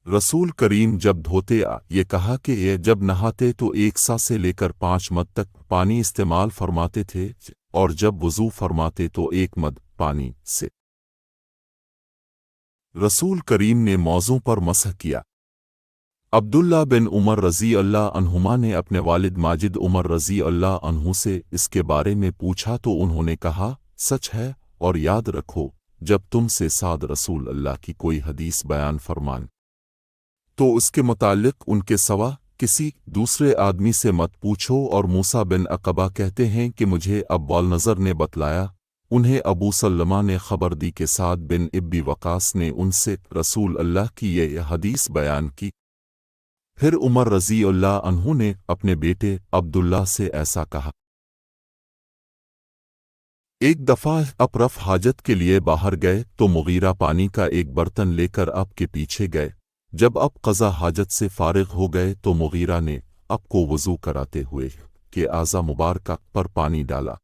रसूल करीम जब धोते ये कहा कि ये जब नहाते तो 1 सा से लेकर 5 मद तक पानी इस्तेमाल फरमाते थे और जब वज़ू फरमाते तो 1 मद पानी से। रसूल करीम ने मौज़ों पर मसह किया। अब्दुल्ला बिन उमर रज़ी अल्लाह अन्हुमा ने अपने वालिद माजिद उमर रज़ी अल्लाह अन्हु से इसके बारे में पूछा तो उन्होंने कहा, सच है, और याद रखो जब तुमसे साद रसूल अल्लाह की कोई हदीस बयान फरमान तो उसके मुतालिक उनके सवा किसी दूसरे आदमी से मत पूछो। और मूसा बिन अक़बा कहते हैं कि मुझे अब्बाल नज़र ने बतलाया, उन्हें अबू सल्लमा ने खबर दी कि साद बिन इब्बी वकास ने उनसे रसूल अल्लाह की ये हदीस बयान की। फिर उमर रज़ी अल्लाह अन्हु ने अपने बेटे अब्दुल्ला से ऐसा कहा। एक दफ़ा अप हाजत के लिए बाहर गए तो मुगीरा पानी का एक बर्तन लेकर अप के पीछे गए। जब अप क़ज़ा हाजत से फारिग हो गए तो मुगीरा ने अप को वज़ू कराते हुए कि आज़ा मुबारका पर पानी डाला।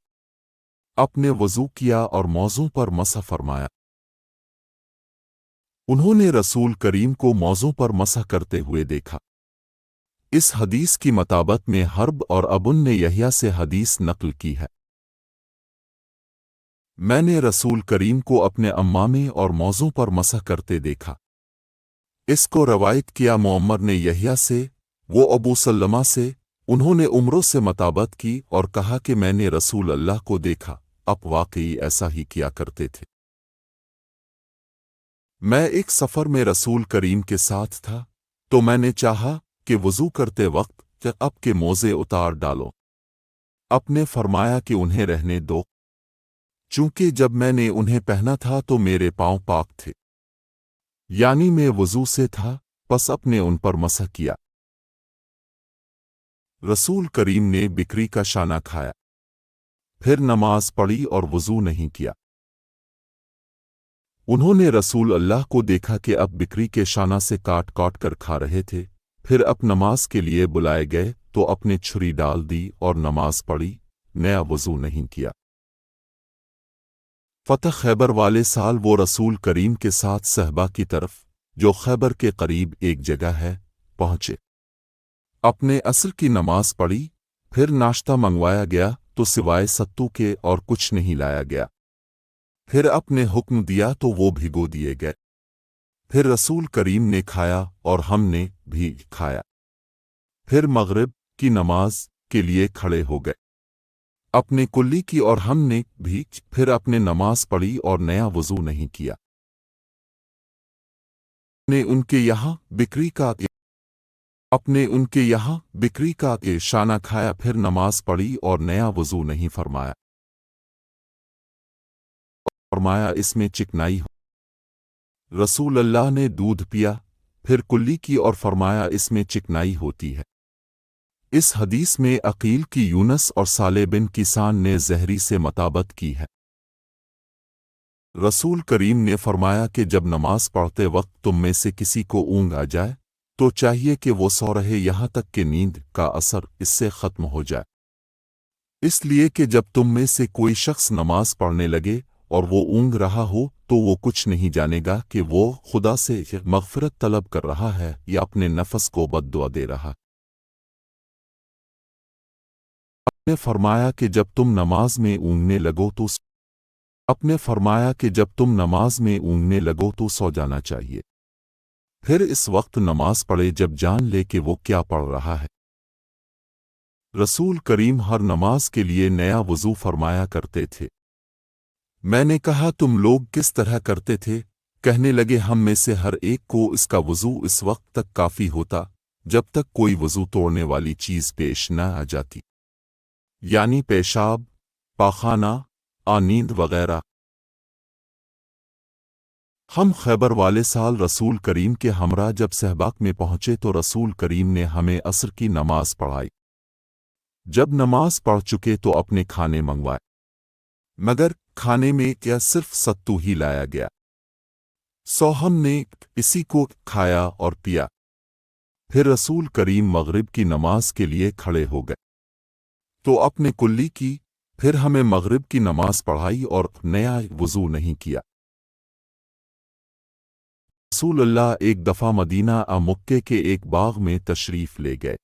अपने वज़ू किया और मौज़ों पर मसह फरमाया। उन्होंने रसूल करीम को मौज़ों पर मसह करते हुए देखा। इस हदीस की मताबत में हर्ब और अबुन ने यहया से हदीस नक़ल की है। मैंने रसूल करीम को अपने अम्मामे और मौज़ों पर मसह करते देखा। इसको रवायत किया मुअम्मर ने यहया से, वो अबू सल्लमा से, उन्होंने उम्रों से मताबत की और कहा कि मैंने रसूल अल्लाह को देखा, अब वाकई ऐसा ही किया करते थे। मैं एक सफ़र में रसूल करीम के साथ था तो मैंने चाहा कि वज़ू करते वक्त अब के मोज़े उतार डालो। आपने फरमाया कि उन्हें रहने दो, चूंकि जब मैंने उन्हें पहना था तो मेरे पांव पाक थे, यानी मैं वज़ू से था, बस अपने उन पर मसह किया। रसूल करीम ने बिक्री का शाना खाया, फिर नमाज पढ़ी और वज़ू नहीं किया। उन्होंने रसूल अल्लाह को देखा कि अब बिक्री के शाना से काट काट कर खा रहे थे। फिर अब नमाज के लिए बुलाए गए तो अपने छुरी डाल दी और नमाज पढ़ी, नया वज़ू नहीं किया। फ़तह खैबर वाले साल वो रसूल करीम के साथ सहबा की तरफ, जो खैबर के करीब एक जगह है, पहुँचे। अपने असर की नमाज पढ़ी, फिर नाश्ता मंगवाया गया तो सिवाय सत्तू के और कुछ नहीं लाया गया। फिर अपने हुक्म दिया तो वो भिगो दिए गए। फिर रसूल करीम ने खाया और हमने भी खाया। फिर मगरिब की नमाज के लिए खड़े हो गए, अपने कुल्ली की और हमने भी फिर अपने नमाज पढ़ी और नया वज़ू नहीं किया। अपने उनके यहाँ बिक्री का शाना खाया, फिर नमाज पढ़ी और नया वज़ू नहीं फरमाया। इसमें चिकनाई हो। रसूल अल्लाह ने दूध पिया, फिर कुल्ली की और फरमाया इसमें चिकनाई होती है। इस हदीस में अकील की यूनस और साले बिन किसान ने ज़हरी से मताबत की है। रसूल करीम ने फरमाया कि जब नमाज पढ़ते वक्त तुम में से किसी को ऊँग आ जाए तो चाहिए कि वो सो रहे यहाँ तक कि नींद का असर इससे ख़त्म हो जाए, इसलिए कि जब तुम में से कोई शख्स नमाज पढ़ने लगे और वो ऊँग रहा हो तो वो कुछ नहीं जानेगा कि वो खुदा से मग़फ़िरत तलब कर रहा है या अपने नफ़स को बद्दुआ दे रहा। आपने फरमाया कि जब तुम नमाज में ऊँगने लगो तो सो जाना चाहिए। फिर इस वक्त नमाज पढ़े जब जान ले कि वो क्या पढ़ रहा है। रसूल करीम हर नमाज के लिए नया वज़ू फरमाया करते थे। मैंने कहा तुम लोग किस तरह करते थे? कहने लगे हम में से हर एक को इसका वज़ू इस वक्त तक काफ़ी होता जब तक कोई वज़ू तोड़ने वाली चीज़ पेश न आ जाती, यानी पेशाब, पाखाना, नींद वगैरह। हम खैबर वाले साल रसूल करीम के हमरा जब सहबाक में पहुँचे तो रसूल करीम ने हमें असर की नमाज पढ़ाई। जब नमाज पढ़ चुके तो अपने खाने मंगवाए, मगर खाने में क्या सिर्फ सत्तू ही लाया गया। सो हमने इसी को खाया और पिया। फिर रसूल करीम मगरिब की नमाज के लिए खड़े हो गए तो अपने कुल्ली की, फिर हमें मगरिब की नमाज पढ़ाई और नया वज़ू नहीं किया। रसूल अल्लाह एक दफ़ा मदीना मक्के के एक बाग में तशरीफ़ ले गए।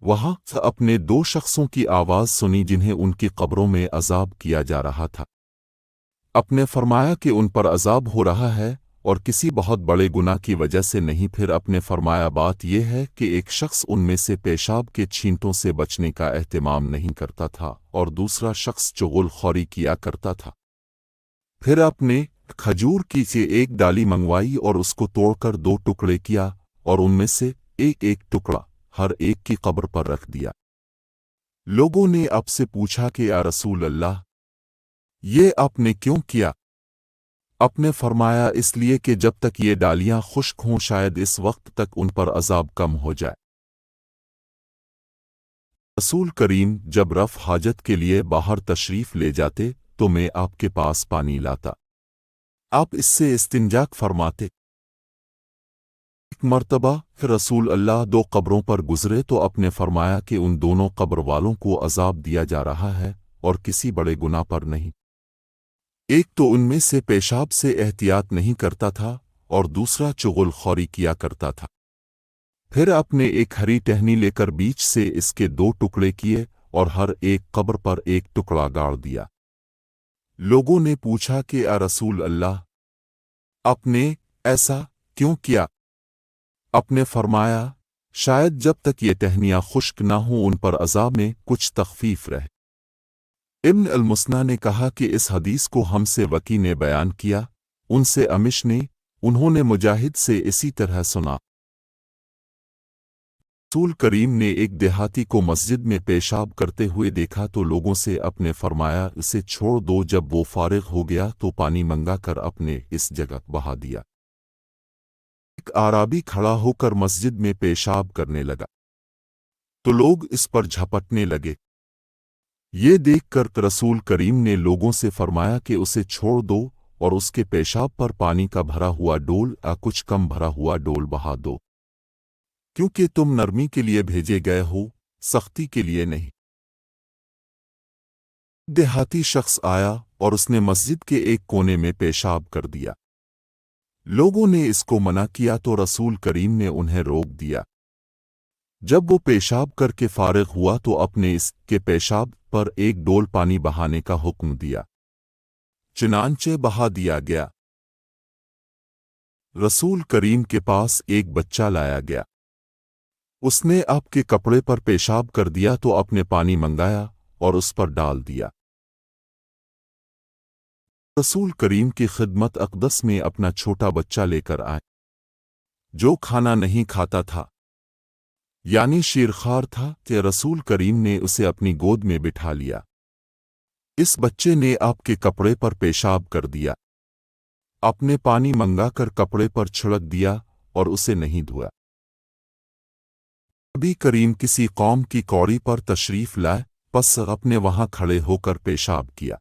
वहाँ अपने दो शख्सों की आवाज़ सुनी जिन्हें उनकी कब्रों में अजाब किया जा रहा था। अपने फरमाया कि उन पर अजाब हो रहा है और किसी बहुत बड़े गुनाह की वजह से नहीं। फिर अपने फरमाया बात यह है कि एक शख्स उनमें से पेशाब के छींटों से बचने का एहतिमाम नहीं करता था और दूसरा शख्स चुगलखोरी किया करता था। फिर अपने खजूर की से एक डाली मंगवाई और उसको तोड़कर दो टुकड़े किया और उनमें से एक एक टुकड़ा हर एक की कब्र पर रख दिया। लोगों ने अब से पूछा कि या रसूल अल्लाह, ये आपने क्यों किया? आपने फरमाया इसलिए कि जब तक ये डालियां खुश्क हों शायद इस वक्त तक उन पर अजाब कम हो जाए। रसूल करीम जब रफ हाजत के लिए बाहर तशरीफ ले जाते तो मैं आपके पास पानी लाता, आप इससे इस्तिंजाक फरमाते। एक मर्तबा फिर रसूल अल्लाह दो कब्रों पर गुजरे तो अपने फरमाया कि उन दोनों कब्र वालों को अजाब दिया जा रहा है और किसी बड़े गुनाह पर नहीं। एक तो उनमें से पेशाब से एहतियात नहीं करता था और दूसरा चुगलखोरी किया करता था। फिर अपने एक हरी टहनी लेकर बीच से इसके दो टुकड़े किए और हर एक कब्र पर एक टुकड़ा गाड़ दिया। लोगों ने पूछा कि या रसूल अल्लाह, आपने ऐसा क्यों किया? आपने फरमाया शायद जब तक ये टहनियां खुश्क ना हों उन पर अजाब में कुछ तखफीफ रहे। इब्न अल-मुसन्ना ने कहा कि इस हदीस को हमसे वकी ने बयान किया, उनसे अमिश ने, उन्होंने मुजाहिद से इसी तरह सुना। रसूल करीम ने एक देहाती को मस्जिद में पेशाब करते हुए देखा तो लोगों से अपने फरमाया इसे छोड़ दो। जब वो फारिग हो गया तो पानी मंगा कर अपने इस जगह बहा दिया। एक आराबी खड़ा होकर मस्जिद में पेशाब करने लगा तो लोग इस पर झपटने लगे। ये देखकर रसूल करीम ने लोगों से फरमाया कि उसे छोड़ दो और उसके पेशाब पर पानी का भरा हुआ डोल या कुछ कम भरा हुआ डोल बहा दो, क्योंकि तुम नरमी के लिए भेजे गए हो, सख्ती के लिए नहीं। देहाती शख्स आया और उसने मस्जिद के एक कोने में पेशाब कर दिया। लोगों ने इसको मना किया तो रसूल करीम ने उन्हें रोक दिया। जब वो पेशाब करके फारिग हुआ तो अपने इसके पेशाब पर एक डोल पानी बहाने का हुक्म दिया, चुनांचे बहा दिया गया। रसूल करीम के पास एक बच्चा लाया गया। उसने आपके कपड़े पर पेशाब कर दिया तो आपने पानी मंगाया और उस पर डाल दिया। रसूल करीम की खिदमत अक़दस में अपना छोटा बच्चा लेकर आए जो खाना नहीं खाता था, यानी शीरखार था, कि रसूल करीम ने उसे अपनी गोद में बिठा लिया। इस बच्चे ने आपके कपड़े पर पेशाब कर दिया। आपने पानी मंगाकर कपड़े पर छिड़क दिया और उसे नहीं धोया। नबी करीम किसी कौम की कौड़ी पर तशरीफ लाए, बस अपने वहां खड़े होकर पेशाब किया,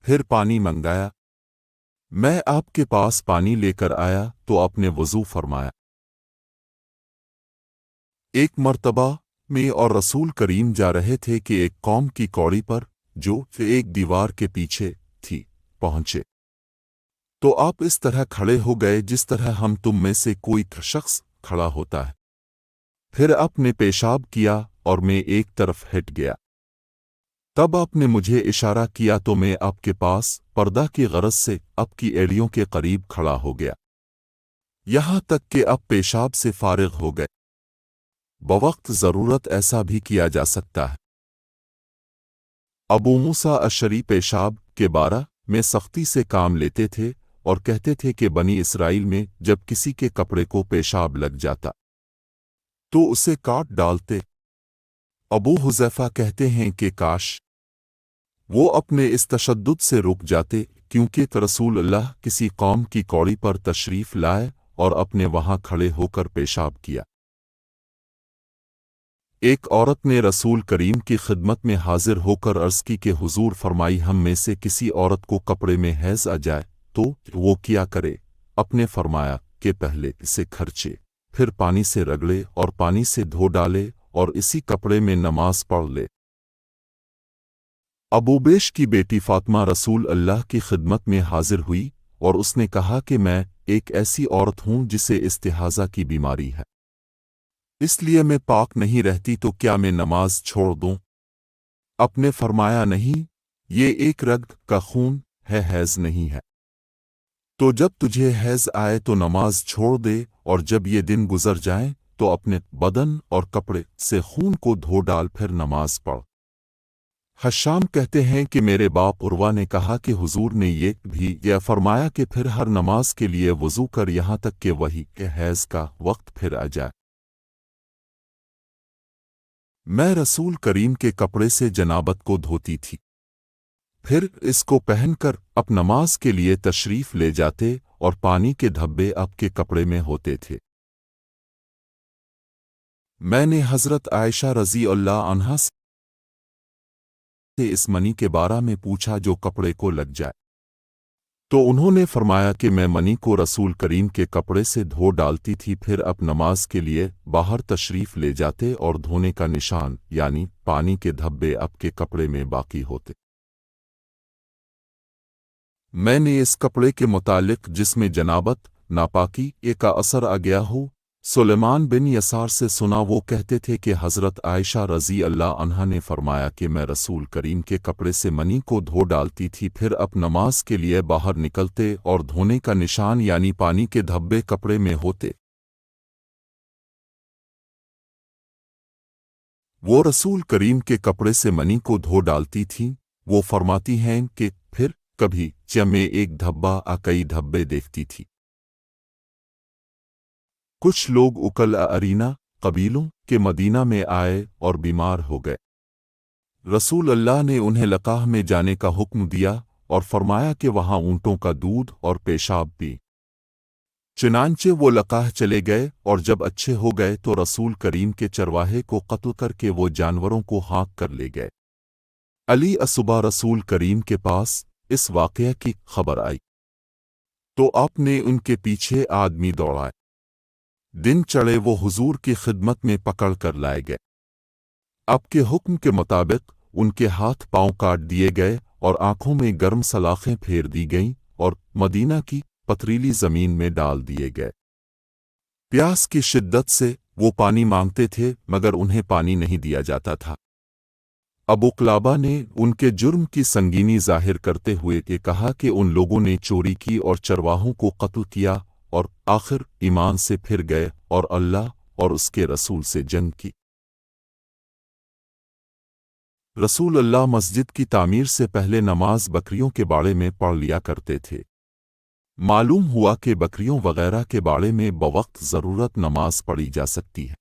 फिर पानी मंगाया। मैं आपके पास पानी लेकर आया तो आपने वज़ू फरमाया। एक मर्तबा मैं और रसूल करीम जा रहे थे कि एक कौम की कौड़ी पर जो एक दीवार के पीछे थी पहुंचे तो आप इस तरह खड़े हो गए जिस तरह हम तुम में से कोई शख्स खड़ा होता है। फिर आपने पेशाब किया और मैं एक तरफ हट गया। तब आपने मुझे इशारा किया तो मैं आपके पास पर्दा की गरज से आपकी एड़ियों के करीब खड़ा हो गया, यहां तक कि आप पेशाब से फारिग हो गए। बवक्त ज़रूरत ऐसा भी किया जा सकता है। अबू मूसा अशरी पेशाब के बारे में सख्ती से काम लेते थे और कहते थे कि बनी इसराइल में जब किसी के कपड़े को पेशाब लग जाता तो उसे काट डालते। अबू हुज़ैफा कहते हैं कि काश वो अपने इस तशद्दुद से रुक जाते, क्योंकि रसूल अल्लाह किसी कौम की कौड़ी पर तशरीफ लाए और अपने वहां खड़े होकर पेशाब किया। एक औरत ने रसूल करीम की खिदमत में हाजिर होकर अर्ज़ की कि हुजूर फरमाई हम में से किसी औरत को कपड़े में हैज़ आ जाए तो वो क्या करे? अपने फरमाया कि पहले इसे खर्चे, फिर पानी से रगड़े और पानी से धो डाले और इसी कपड़े में नमाज पढ़ ले। अबूबेश की बेटी फातिमा रसूल अल्लाह की खिदमत में हाजिर हुई और उसने कहा कि मैं ایک ایسی عورت ہوں جسے استحاضہ کی بیماری ہے، اس لیے میں پاک نہیں رہتی، تو کیا میں نماز چھوڑ دوں؟ آپ نے فرمایا نہیں، یہ ایک رگ کا خون ہے، حیض نہیں ہے۔ تو جب تجھے حیض آئے تو نماز چھوڑ دے، اور جب یہ دن گزر جائیں تو اپنے بدن اور کپڑے سے خون کو دھو ڈال، پھر نماز پڑھ۔ حشام کہتے ہیں کہ میرے باپ عروہ نے کہا کہ حضور نے یہ فرمایا کہ پھر ہر نماز کے لیے وضو کر، یہاں تک کہ وہی کہ حیض کا وقت پھر آ جائے۔ میں رسول کریم کے کپڑے سے جنابت کو دھوتی تھی، پھر اس کو پہن کر اب نماز کے لیے تشریف لے جاتے، اور پانی کے دھبے اب کے کپڑے میں ہوتے تھے۔ میں نے حضرت عائشہ رضی اللہ عنہا سے اس منی کے بارے میں پوچھا جو کپڑے کو لگ جائے، تو انہوں نے فرمایا کہ میں منی کو رسول کریم کے کپڑے سے دھو ڈالتی تھی، پھر اب نماز کے لیے باہر تشریف لے جاتے، اور دھونے کا نشان یعنی پانی کے دھبے اب کے کپڑے میں باقی ہوتے۔ میں نے اس کپڑے کے متعلق جس میں جنابت ناپاکی کا اثر آ گیا ہو سلیمان بن یسار سے سنا، وہ کہتے تھے کہ حضرت عائشہ رضی اللہ عنہا نے فرمایا کہ میں رسول کریم کے کپڑے سے منی کو دھو ڈالتی تھی، پھر اب نماز کے لیے باہر نکلتے، اور دھونے کا نشان یعنی پانی کے دھبے کپڑے میں ہوتے۔ وہ رسول کریم کے کپڑے سے منی کو دھو ڈالتی تھیں۔ وہ فرماتی ہیں کہ پھر کبھی میں ایک دھبا کئی دھبے دیکھتی تھی۔ کچھ لوگ اکل ارینا قبیلوں کے مدینہ میں آئے اور بیمار ہو گئے۔ رسول اللہ نے انہیں لقاہ میں جانے کا حکم دیا اور فرمایا کہ وہاں اونٹوں کا دودھ اور پیشاب پی۔ چنانچہ وہ لقاہ چلے گئے، اور جب اچھے ہو گئے تو رسول کریم کے چرواہے کو قتل کر کے وہ جانوروں کو ہانک کر لے گئے۔ علی صبح رسول کریم کے پاس اس واقعہ کی خبر آئی تو آپ نے ان کے پیچھے آدمی دوڑائے۔ دن چڑھے وہ حضور کی خدمت میں پکڑ کر لائے گئے۔ آپ کے حکم کے مطابق ان کے ہاتھ پاؤں کاٹ دیے گئے، اور آنکھوں میں گرم سلاخیں پھیر دی گئیں، اور مدینہ کی پتریلی زمین میں ڈال دیے گئے۔ پیاس کی شدت سے وہ پانی مانگتے تھے، مگر انہیں پانی نہیں دیا جاتا تھا۔ ابو قلابہ نے ان کے جرم کی سنگینی ظاہر کرتے ہوئے یہ کہا کہ ان لوگوں نے چوری کی اور چرواہوں کو قتل کیا، اور آخر ایمان سے پھر گئے اور اللہ اور اس کے رسول سے جنگ کی۔ رسول اللہ مسجد کی تعمیر سے پہلے نماز بکریوں کے باڑے میں پڑھ لیا کرتے تھے۔ معلوم ہوا کہ بکریوں وغیرہ کے باڑے میں بوقت ضرورت نماز پڑھی جا سکتی ہے۔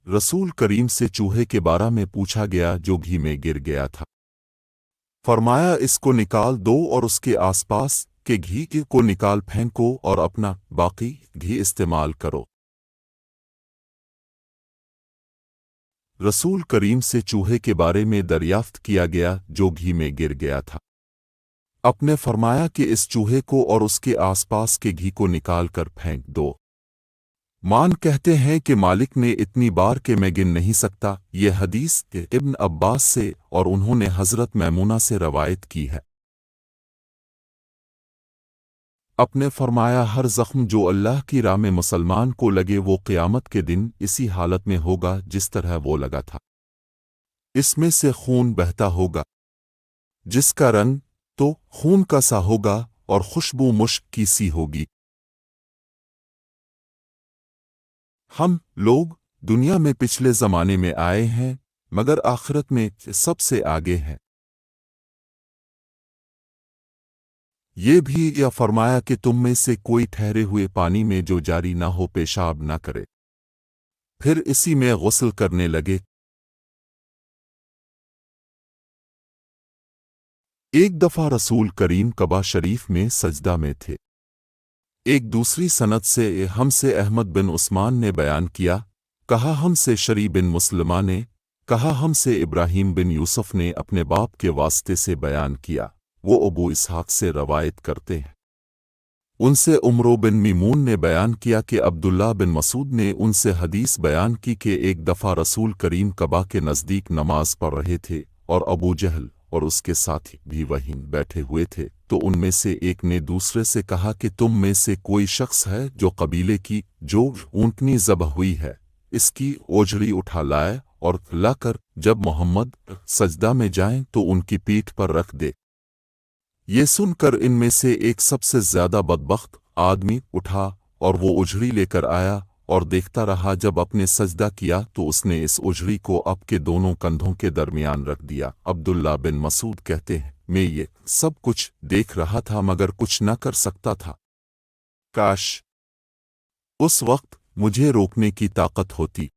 رسول کریم سے چوہے کے بارے میں پوچھا گیا جو گھی میں گر گیا تھا۔ فرمایا اس کو نکال دو اور اس کے آس پاس کے گھی کو نکال پھینکو اور اپنا باقی گھی استعمال کرو۔ رسول کریم سے چوہے کے بارے میں دریافت کیا گیا جو گھی میں گر گیا تھا۔ آپ نے فرمایا کہ اس چوہے کو اور اس کے آس پاس کے گھی کو نکال کر پھینک دو۔ مان کہتے ہیں کہ مالک نے اتنی بار کہ میں گن نہیں سکتا، یہ حدیث ابن عباس سے اور انہوں نے حضرت میمونہ سے روایت کی ہے۔ آپ نے فرمایا ہر زخم جو اللہ کی راہ میں مسلمان کو لگے وہ قیامت کے دن اسی حالت میں ہوگا جس طرح وہ لگا تھا۔ اس میں سے خون بہتا ہوگا جس کا رنگ تو خون کا سا ہوگا اور خوشبو مشک کی سی ہوگی۔ ہم لوگ دنیا میں پچھلے زمانے میں آئے ہیں مگر آخرت میں سب سے آگے ہیں۔ یہ بھی یا فرمایا کہ تم میں سے کوئی ٹھہرے ہوئے پانی میں جو جاری نہ ہو پیشاب نہ کرے، پھر اسی میں غسل کرنے لگے۔ ایک دفعہ رسول کریم کعبہ شریف میں سجدہ میں تھے۔ ایک دوسری سند سے ہم سے احمد بن عثمان نے بیان کیا، کہا ہم سے شری بن مسلمہ نے، کہا ہم سے ابراہیم بن یوسف نے اپنے باپ کے واسطے سے بیان کیا، وہ ابو اسحاق سے روایت کرتے ہیں۔ ان سے عمرو بن میمون نے بیان کیا کہ عبداللہ بن مسعود نے ان سے حدیث بیان کی کہ ایک دفعہ رسول کریم کعبہ کے نزدیک نماز پڑھ رہے تھے اور ابو جہل اور اس کے ساتھی بھی وہیں بیٹھے ہوئے تھے، तो उनमें से एक ने दूसरे से कहा कि तुम में से कोई शख्स है जो कबीले की जो ऊँटनी ज़बह हुई है इसकी ओझड़ी उठा लाए और लाकर जब मोहम्मद सजदा में जाएं तो उनकी पीठ पर रख दे। ये सुनकर इनमें से एक सबसे ज्यादा बदबख्त आदमी उठा और वो उजड़ी लेकर आया और देखता रहा। जब अपने सजदा किया तो उसने इस उजड़ी को आपके दोनों कंधों के दरमियान रख दिया। अब्दुल्ला बिन मसूद कहते हैं, मैं ये सब कुछ देख रहा था मगर कुछ न कर सकता था। काश उस वक्त मुझे रोकने की ताकत होती।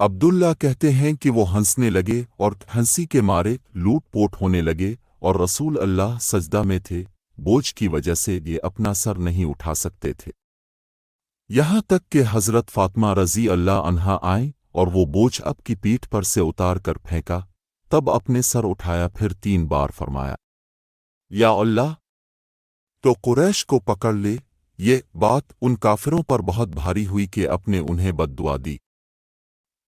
अब्दुल्ला कहते हैं कि वो हंसने लगे और हंसी के मारे लूट पोट होने लगे और रसूल अल्लाह सजदा में थे, बोझ की वजह से ये अपना सर नहीं उठा सकते थे। यहाँ तक कि हज़रत फातिमा रज़ी अल्लाह अन्हा आईं और वो बोझ अब की पीठ पर से उतार कर फेंका, तब अपने सर उठाया, फिर 3 बार फरमाया, या अल्लाह तो कुरैश को पकड़ ले। ये बात उन काफिरों पर बहुत भारी हुई कि अपने उन्हें बद्दुआ दी।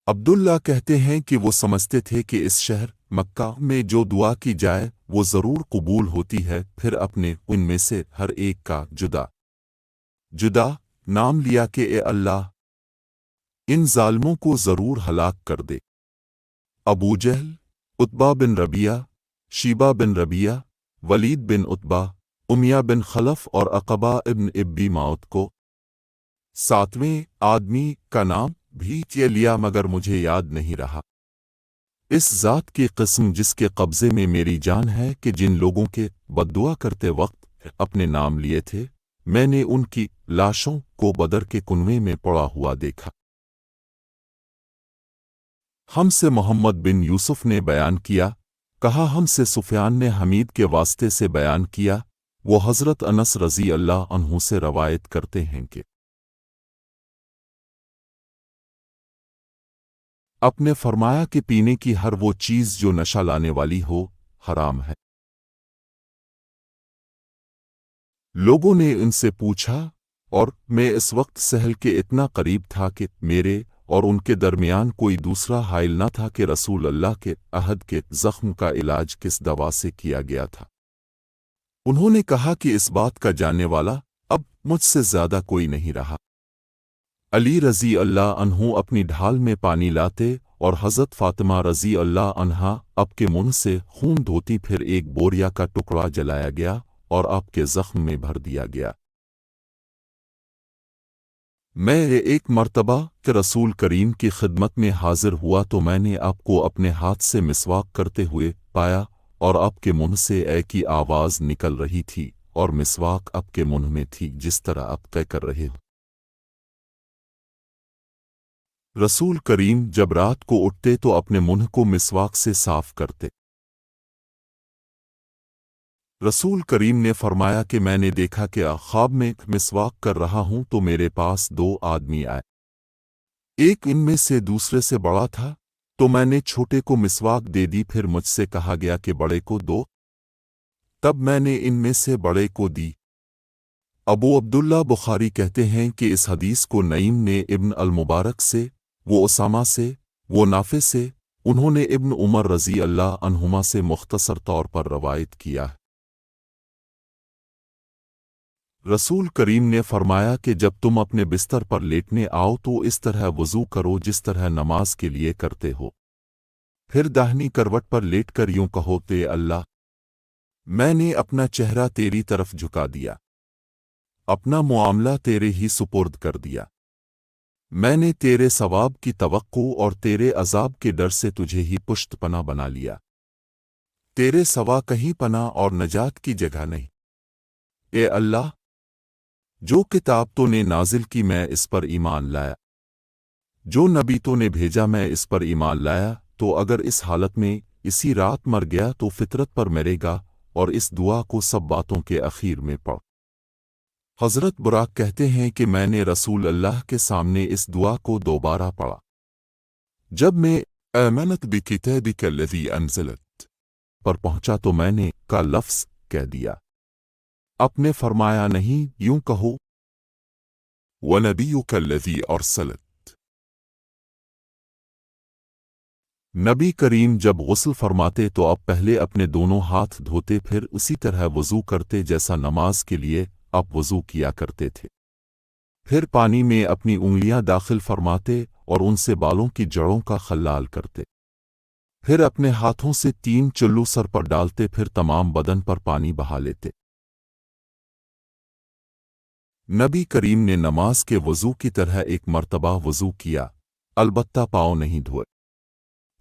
अब्दुल्ला कहते हैं कि वो समझते थे कि इस शहर मक्का में जो दुआ की जाए वो ज़रूर कबूल होती है। फिर अपने उनमें से हर एक का जुदा जुदा नाम लिया कि ए अल्लाह इन जालिमों को ज़रूर हलाक कर दे। अबू जहल, उत्बा बिन रबिया, शीबा बिन रबिया, वलीद बिन उत्बा, उमिया बिन खलफ और अक़बा इब्न इब्बी माउत को। 7वें आदमी का नाम भी लिया मगर मुझे याद नहीं रहा। इस ज़ात की किस्म जिसके कब्ज़े में मेरी जान है कि जिन लोगों के बद्दुआ करते वक्त अपने नाम लिए थे, मैंने उनकी लाशों को बदर के कुनवे में पड़ा हुआ देखा। हमसे मोहम्मद बिन यूसुफ ने बयान किया, कहा हमसे सुफियान ने हमीद के वास्ते से बयान किया, वो हज़रत अनस रज़ी अल्लाह अन्हु से रवायत करते हैं कि आपने फरमाया कि पीने की हर वो चीज़ जो नशा लाने वाली हो हराम है। लोगों ने इनसे पूछा और मैं इस वक्त सहल के इतना करीब था कि मेरे और उनके दरमियान कोई दूसरा हाइल न था कि रसूल अल्लाह के अहद के ज़ख्म का इलाज किस दवा से किया गया था। उन्होंने कहा कि इस बात का जानने वाला अब मुझसे ज्यादा कोई नहीं रहा। अली रज़ी अल्लाह अन्हु अपनी ढाल में पानी लाते और हज़रत फातिमा रज़ी अल्लाह अन्हा आपके मुंह से खून धोती, फिर एक बोरिया का टुकड़ा जलाया गया और आपके ज़ख्म में भर दिया गया। मैं एक मर्तबा के रसूल करीम की खिदमत में हाजिर हुआ तो मैंने आपको अपने हाथ से मिसवाक करते हुए पाया और आपके मुंह से ऐ की आवाज़ निकल रही थी और मिसवाक आपके मुंह में थी जिस तरह आप तय कर रहे हो। रसूल करीम जब रात को उठते तो अपने मुंह को मिसवाक से साफ करते। रसूल करीम ने फरमाया कि मैंने देखा कि ख्वाब में मिसवाक कर रहा हूं तो मेरे पास 2 आदमी आए। एक इनमें से दूसरे से बड़ा था तो मैंने छोटे को मिसवाक दे दी, फिर मुझसे कहा गया कि बड़े को दो, तब मैंने इनमें से बड़े को दी। अबू अब्दुल्ला बुखारी कहते हैं कि इस हदीस को नईम ने इब्न अल-मुबारक से, वो उसामा से, वो नाफे से, उन्होंने इब्न उमर रज़ी अल्लाह अन्हुमा से मुख्तसर तौर पर रवायत किया है। रसूल करीम ने फरमाया कि जब तुम अपने बिस्तर पर लेटने आओ तो इस तरह वज़ू करो जिस तरह नमाज के लिए करते हो। फिर दाहिनी करवट पर लेटकर यूं कहो, ते अल्लाह मैंने अपना चेहरा तेरी तरफ झुका दिया, अपना मुआमला तेरे ही सुपुर्द कर दिया। मैंने तेरे सवाब की तवक्को और तेरे अजाब के डर से तुझे ही पुश्तपना बना लिया। तेरे सवा कहीं पना और नजात की जगह नहीं। ए अल्लाह, जो किताब तूने नाजिल की मैं इस पर ईमान लाया, जो नबी तूने भेजा मैं इस पर ईमान लाया, तो अगर इस हालत में इसी रात मर गया तो फितरत पर मरेगा। और इस दुआ को सब बातों के अखीर में पढ़। हज़रत बुराक कहते हैं कि मैंने रसूल अल्लाह के सामने इस दुआ को 2 बार पढ़ा। जब मैं आमनत बिकिताबिक अल्लज़ी अंज़लत पर पहुंचा तो मैंने का लफ्ज़ कह दिया। आपने फरमाया नहीं, यूं कहो, वनबियुक अल्लज़ी अरसलत। नबी करीम जब गुस्ल फरमाते तो आप पहले अपने दोनों हाथ धोते, फिर उसी तरह वज़ू करते जैसा नमाज के लिए आप वज़ू किया करते थे। फिर पानी में अपनी उंगलियां दाखिल फरमाते और उनसे बालों की जड़ों का खल्लाल करते। फिर अपने हाथों से 3 चुल्लू सर पर डालते, फिर तमाम बदन पर पानी बहा लेते। नबी करीम ने नमाज के वज़ू की तरह एक मर्तबा वज़ू किया, अलबत्ता पाँव नहीं धोए।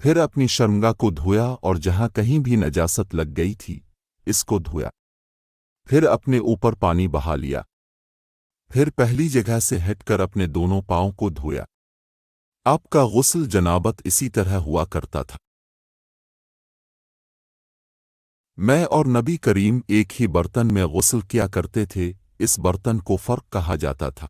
फिर अपनी शर्मगा को धोया और जहां कहीं भी नजासत लग गई थी इसको धोया। फिर अपने ऊपर पानी बहा लिया। फिर पहली जगह से हटकर अपने दोनों पाँव को धोया। आपका गुस्ल जनाबत इसी तरह हुआ करता था। मैं और नबी करीम एक ही बर्तन में गुस्ल किया करते थे। इस बर्तन को फर्क कहा जाता था।